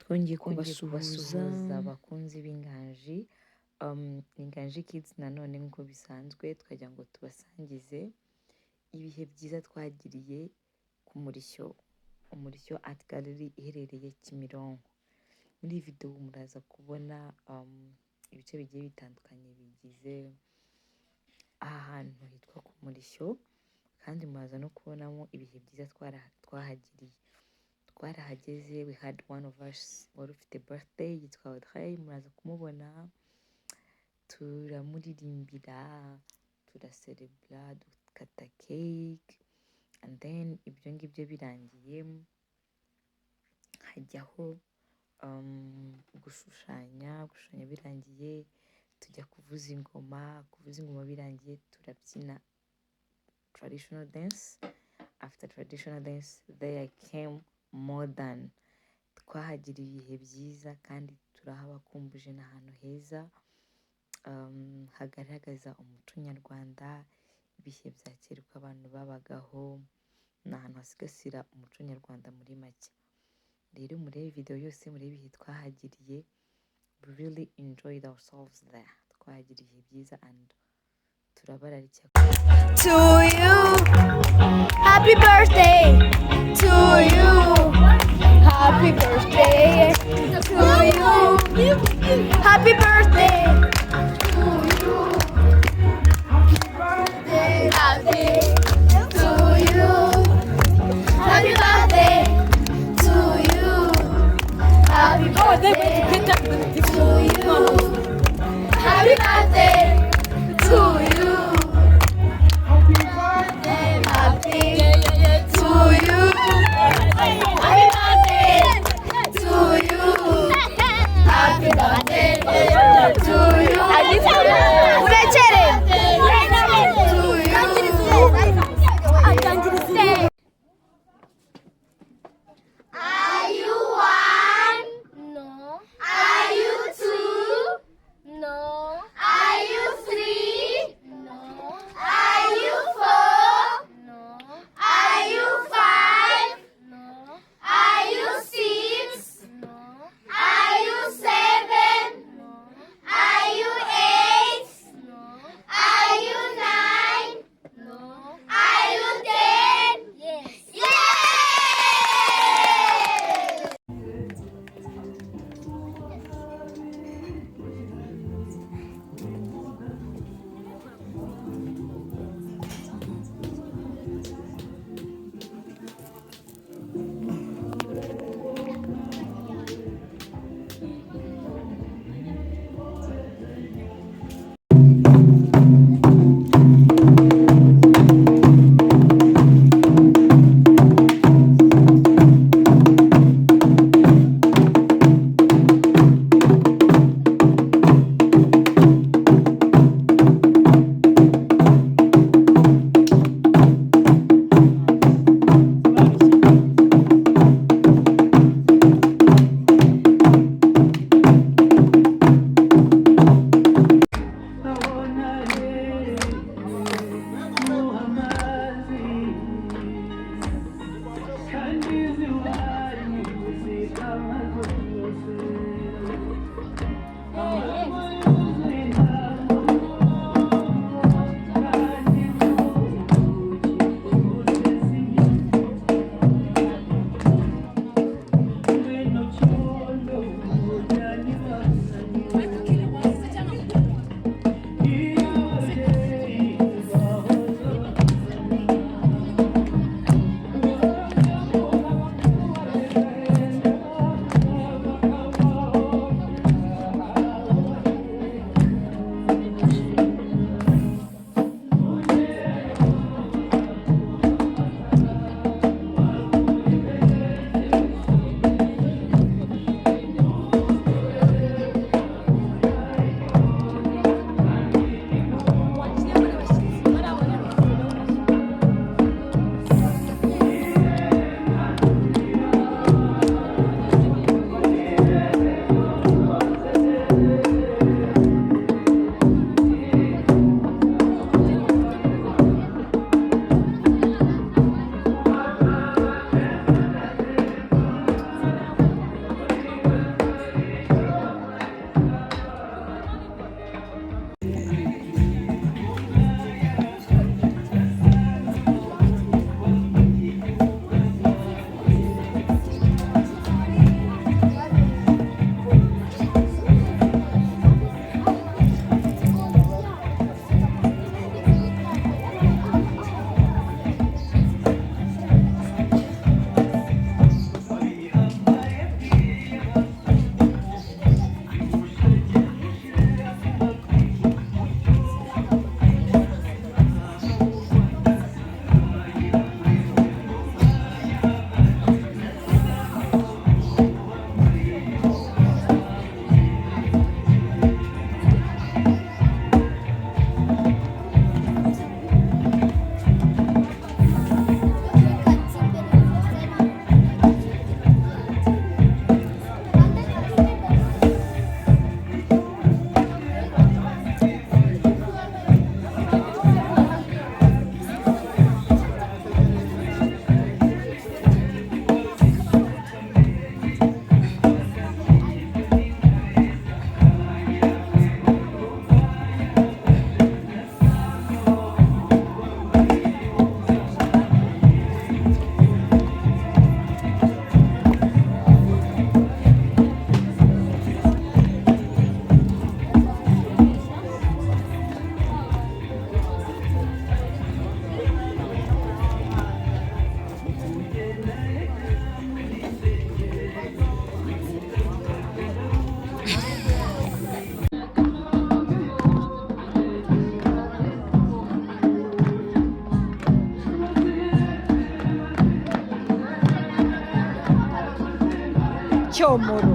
twongeye kubasuhuza abakunzi b'Inganji. Inganji Kids nanone nk'uko bisanzwe twagira ngo tubasangize ibihe byiza twagiriye ku Umurishyo Art Gallery iherereye Kimironko. Muri iyi video muraza kubona ibice bigiye bitandukanye bigize aha hantu hitwa ku Murishyo, kandi muraza no kubonamo ibihe byiza twahagiriye. Twarahageze, we had one of us wari ufite birthday yitwa Audrey, muraza kumubona, turamuririmbira, turaserebura, dukata cake, and then ibyo ngibyo birangiye hajyaho gushushanya birangiye tujya kuvuza ingoma birangiye turabyina traditional dance. After traditional dance there came modern. Twahagiriye ibihe byiza kandi turahabakumbuje n'ahantu heza hagaragaza umuco nyarwanda, ibihe bya kera uko abantu babagaho, ni ahantu hasigasira umuco nyarwanda muri make. Rero murebe video yose, murebe ibihe twahagiriye. We really enjoyed ourselves there. Twahagiriye ibihe byiza and turabararikira. To you, happy birthday. To you, happy birthday. To you, happy birthday. To you, happy to you, happy birthday. To you, happy birthday. To you, happy birthday. To you. Happy to you. Happy birthday to you. Happy birthday to you. Urechere. Are you one? No. cyomoro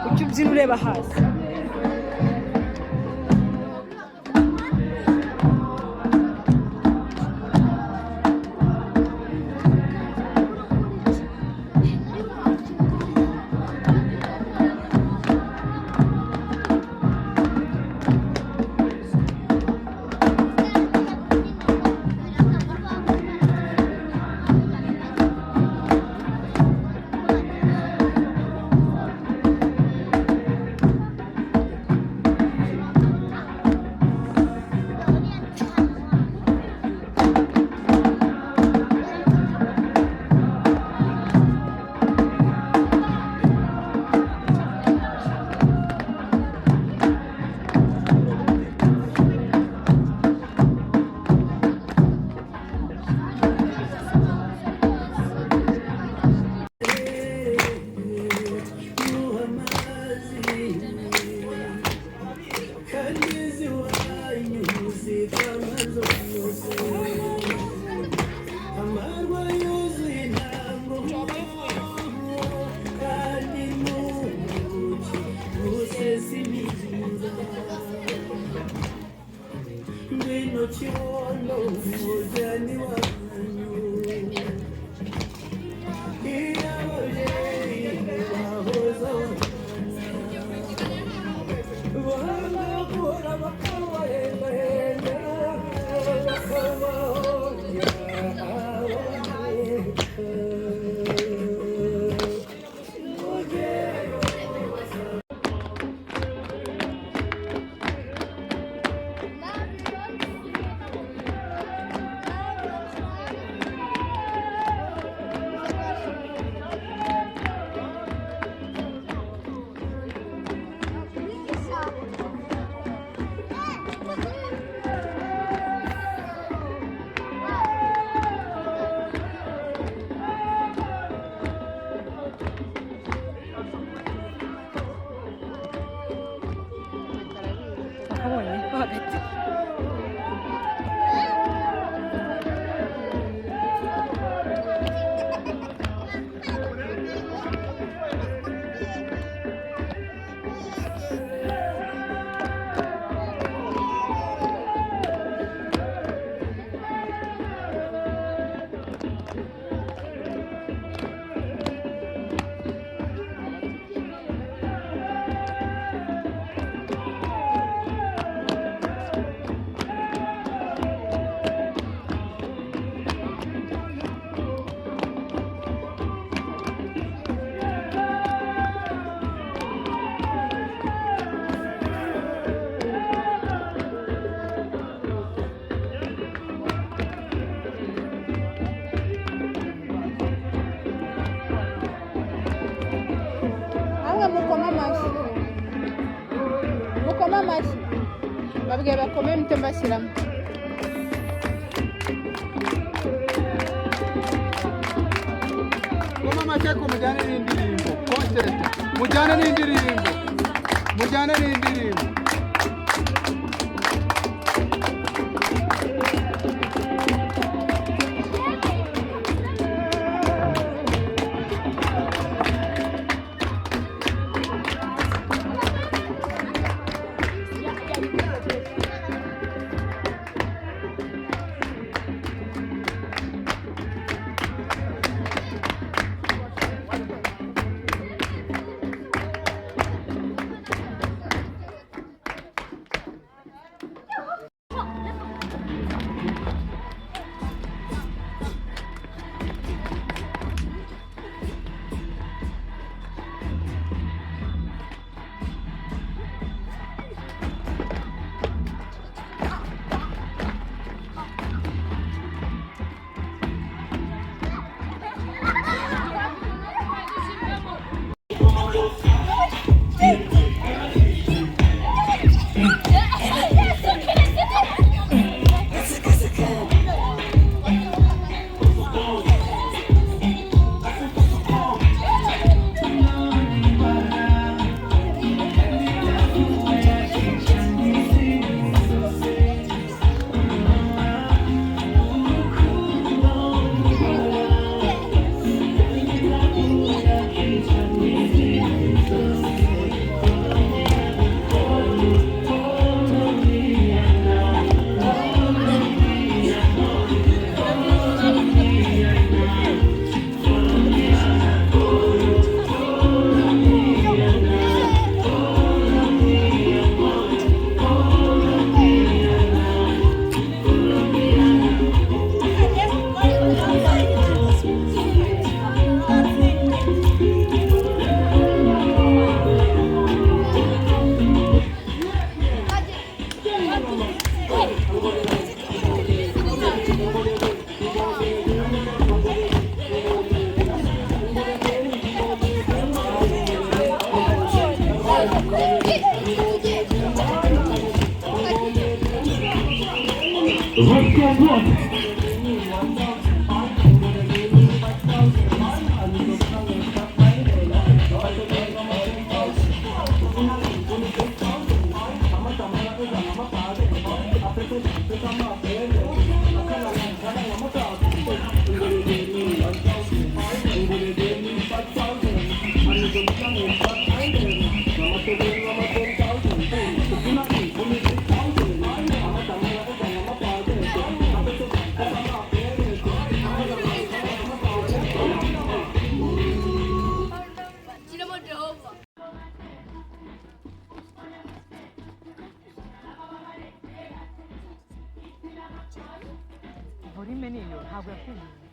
ucyo ubyina ureba hasi. babwiye bakomeye nicyo mbashyiramo. Koma amasheko mujyane n'indirimbo koncerta mujyane n'indirimbo mujyane n'indirimbo. volume niyo ntabwo yafunguye.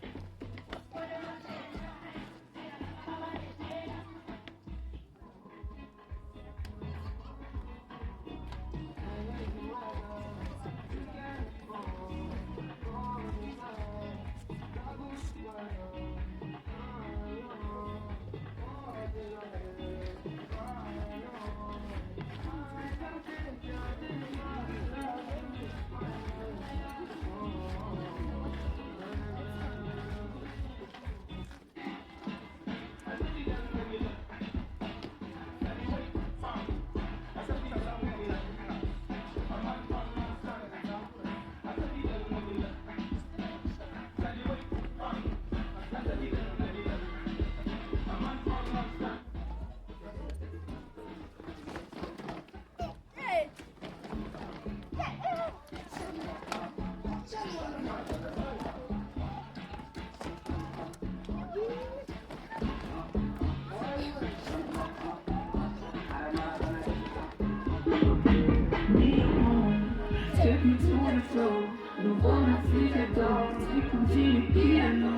Take me to the floor, don't wanna feel it all. Take me to the piano.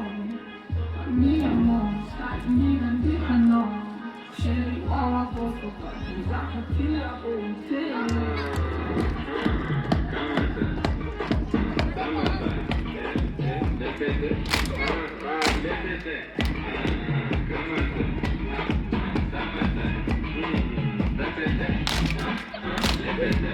Mi amor, stai mi no. Scegli la foto, usata fila con te. Come on.